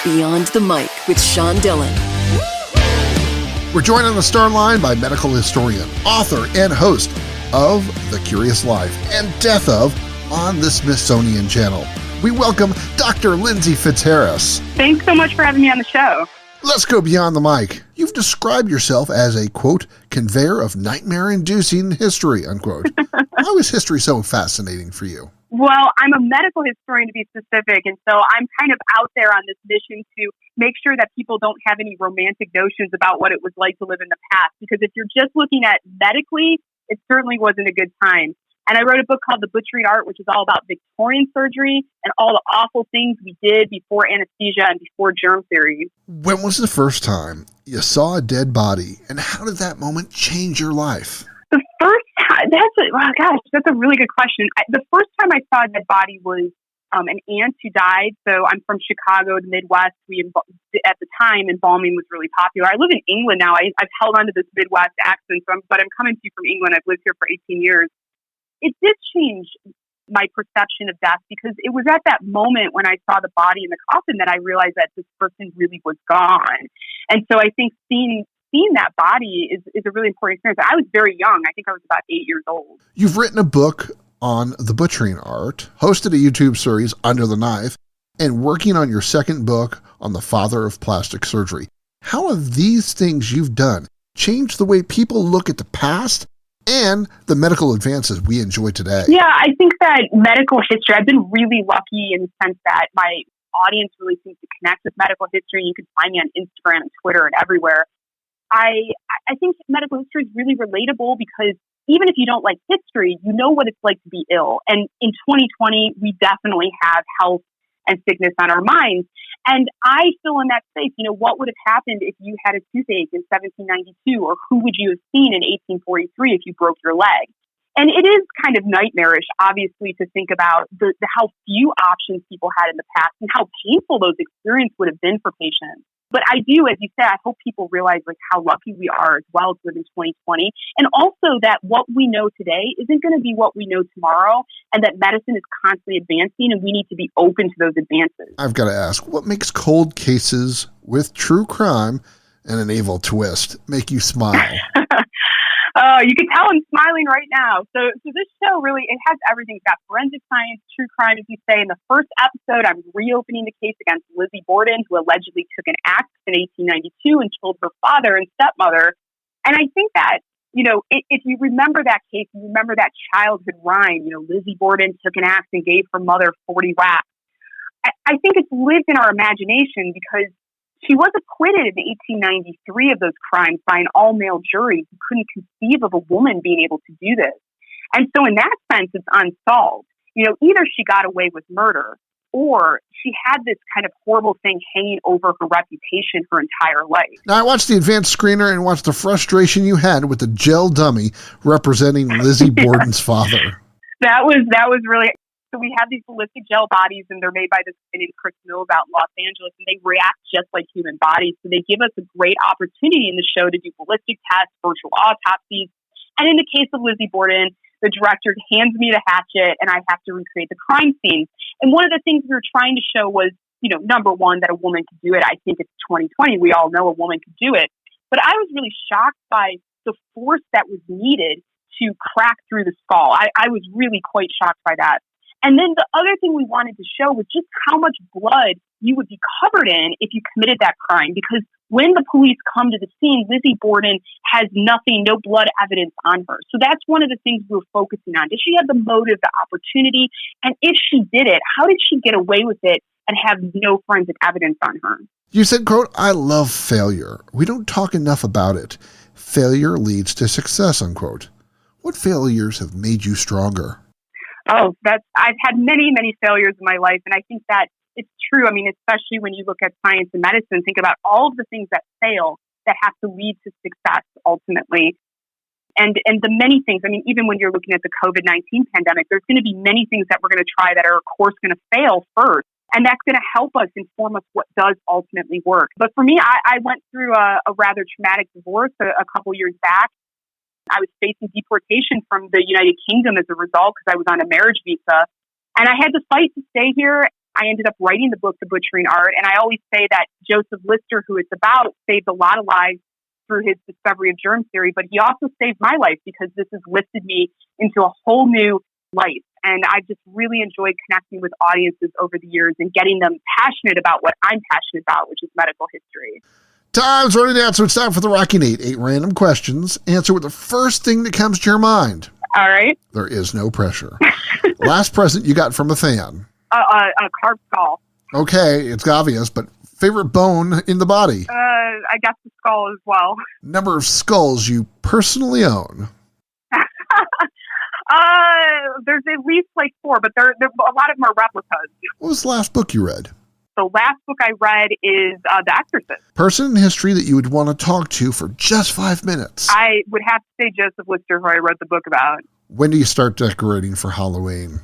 Beyond the Mic with Sean Dillon. We're joined on the star line by medical historian, author, and host of The Curious Life and Death of on the Smithsonian Channel. We welcome Dr. Lindsey Fitzharris. Thanks so much for having me on the show. Let's go beyond the mic. You've described yourself as a, quote, conveyor of nightmare-inducing history, unquote. Why was history so fascinating for you? Well, I'm a medical historian to be specific, and so I'm kind of out there on this mission to make sure that people don't have any romantic notions about what it was like to live in the past. Because if you're just looking at medically, it certainly wasn't a good time. And I wrote a book called The Butchering Art, which is all about Victorian surgery and all the awful things we did before anesthesia and before germ theory. When was the first time you saw a dead body, and how did that moment change your life? The first time, that's a really good question. The first time I saw a dead body was an aunt who died. So I'm from Chicago, the Midwest. At the time, embalming was really popular. I live in England now. I've held on to this Midwest accent, but I'm coming to you from England. I've lived here for 18 years. It did change my perception of death because it was at that moment when I saw the body in the coffin that I realized that this person really was gone. And so I think seeing that body is a really important experience. I was very young. I think I was about 8 years old. You've written a book on the butchering art, hosted a YouTube series, Under the Knife, and working on your second book on the father of plastic surgery. How have these things you've done changed the way people look at the past and the medical advances we enjoy today? Yeah, I think that medical history, I've been really lucky in the sense that my audience really seems to connect with medical history. You can find me on Instagram and Twitter and everywhere. I think medical history is really relatable because even if you don't like history, you know what it's like to be ill. And in 2020, we definitely have health and sickness on our minds. And I feel in that space, what would have happened if you had a toothache in 1792, or who would you have seen in 1843 if you broke your leg? And it is kind of nightmarish, obviously, to think about the how few options people had in the past and how painful those experiences would have been for patients. But I do, as you said, I hope people realize how lucky we are as well to live in 2020. And also that what we know today isn't going to be what we know tomorrow, and that medicine is constantly advancing and we need to be open to those advances. I've got to ask, what makes cold cases with true crime and an evil twist make you smile? Oh, you can tell I'm smiling right now. So this show really, it has everything. It's got forensic science, true crime, as you say. In the first episode, I'm reopening the case against Lindsey Fitzharris, who allegedly took an axe in 1892 and killed her father and stepmother. And I think that, if you remember that case, you remember that childhood rhyme, Lindsey Fitzharris took an axe and gave her mother 40 whacks. I think it's lived in our imagination because she was acquitted in 1893 of those crimes by an all-male jury who couldn't conceive of a woman being able to do this. And so in that sense, it's unsolved. Either she got away with murder or she had this kind of horrible thing hanging over her reputation her entire life. Now, I watched the advanced screener and watched the frustration you had with the gel dummy representing Lindsey Fitzharris' father. That was really... So we have these ballistic gel bodies, and they're made by this woman in Chris Mills out in Los Angeles, and they react just like human bodies. So they give us a great opportunity in the show to do ballistic tests, virtual autopsies. And in the case of Lindsey Fitzharris, the director hands me the hatchet, and I have to recreate the crime scene. And one of the things we were trying to show was, number one, that a woman could do it. I think it's 2020. We all know a woman could do it. But I was really shocked by the force that was needed to crack through the skull. I was really quite shocked by that. And then the other thing we wanted to show was just how much blood you would be covered in if you committed that crime. Because when the police come to the scene, Lindsey Fitzharris has nothing, no blood evidence on her. So that's one of the things we were focusing on. Did she have the motive, the opportunity? And if she did it, how did she get away with it and have no forensic evidence on her? You said, quote, "I love failure. We don't talk enough about it. Failure leads to success," unquote. What failures have made you stronger? Oh, I've had many, many failures in my life. And I think that it's true. I mean, especially when you look at science and medicine, think about all of the things that fail that have to lead to success ultimately. And the many things, I mean, even when you're looking at the COVID-19 pandemic, there's going to be many things that we're going to try that are, of course, going to fail first. And that's going to help us inform us what does ultimately work. But for me, I went through a rather traumatic divorce a couple years back. I was facing deportation from the United Kingdom as a result because I was on a marriage visa. And I had to fight to stay here. I ended up writing the book, The Butchering Art. And I always say that Joseph Lister, who it's about, saved a lot of lives through his discovery of germ theory, but he also saved my life because this has lifted me into a whole new life. And I've just really enjoyed connecting with audiences over the years and getting them passionate about what I'm passionate about, which is medical history. Time's running out, so it's time for the Rocky Nate. 8 random questions. Answer with the first thing that comes to your mind. All right. There is no pressure. Last present you got from a fan. A carved skull. Okay, it's obvious, but favorite bone in the body? I guess the skull as well. Number of skulls you personally own? There's at least like 4, but they're a lot of them are replicas. What was the last book you read? The last book I read is The Exorcist. Person in history that you would want to talk to for just 5 minutes? I would have to say Joseph Lister, who I wrote the book about. When do you start decorating for Halloween?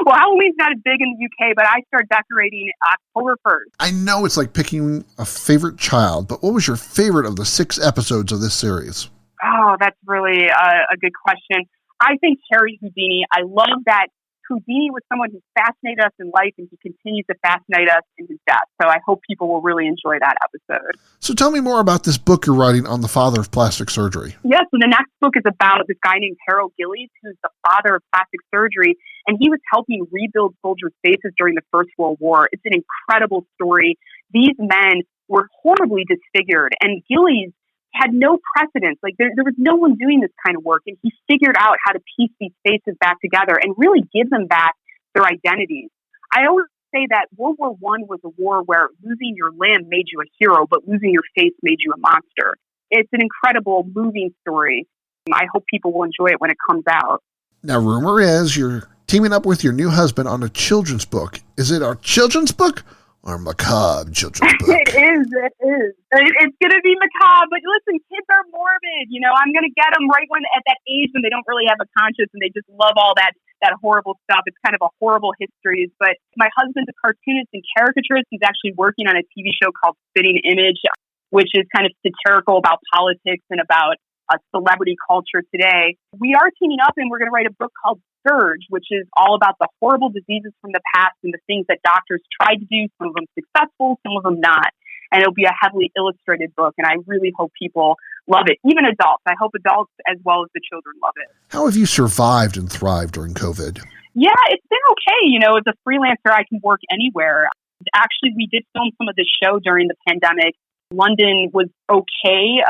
Well, Halloween's not as big in the UK, but I start decorating October 1st. I know it's like picking a favorite child, but what was your favorite of the 6 episodes of this series? Oh, that's really a good question. I think Harry Houdini. I love that Houdini was someone who fascinated us in life, and he continues to fascinate us in his death. So I hope people will really enjoy that episode. So tell me more about this book you're writing on the father of plastic surgery. Yes, and the next book is about this guy named Harold Gillies, who's the father of plastic surgery, and he was helping rebuild soldiers' faces during the First World War. It's an incredible story. These men were horribly disfigured, and Gillies had no precedence. Like there was no one doing this kind of work, and he figured out how to piece these faces back together and really give them back their identities. I always say that World War I was a war where losing your limb made you a hero, but losing your face made you a monster. It's an incredible, moving story. I hope people will enjoy it when it comes out. Now, rumor is you're teaming up with your new husband on a children's book. Is it a children's book? Or macabre children's book? It is. It's going to be macabre. But listen, kids are morbid. You know, I'm going to get them right when at that age when they don't really have a conscience and they just love all that horrible stuff. It's kind of a horrible history. But my husband's a cartoonist and caricaturist. He's actually working on a TV show called Spitting Image, which is kind of satirical about politics and about celebrity culture today. We are teaming up and we're going to write a book called Surge, which is all about the horrible diseases from the past and the things that doctors tried to do, some of them successful, some of them not. And it'll be a heavily illustrated book, and I really hope people love it, even adults. I hope adults as well as the children love it. How have you survived and thrived during COVID? Yeah, it's been okay. You know, as a freelancer, I can work anywhere. Actually, we did film some of the show during the pandemic. London was okay,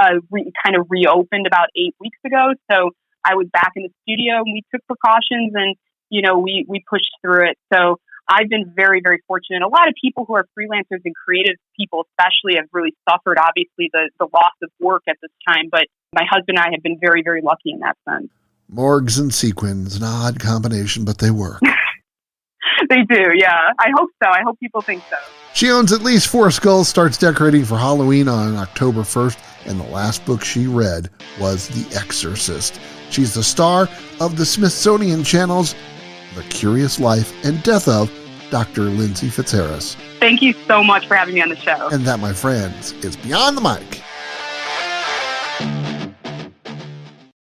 kind of reopened about 8 weeks ago, so I was back in the studio and we took precautions and, you know, we pushed through it. So I've been very, very fortunate. A lot of people who are freelancers and creative people especially have really suffered, obviously, the loss of work at this time. But my husband and I have been very, very lucky in that sense. Morgues and sequins, an odd combination, but they work. They do, yeah. I hope so. I hope people think so. She owns at least 4 skulls, starts decorating for Halloween on October 1st, and the last book she read was The Exorcist. She's the star of the Smithsonian Channel's The Curious Life and Death of Dr. Lindsey Fitzharris. Thank you so much for having me on the show. And that, my friends, is Beyond the Mic.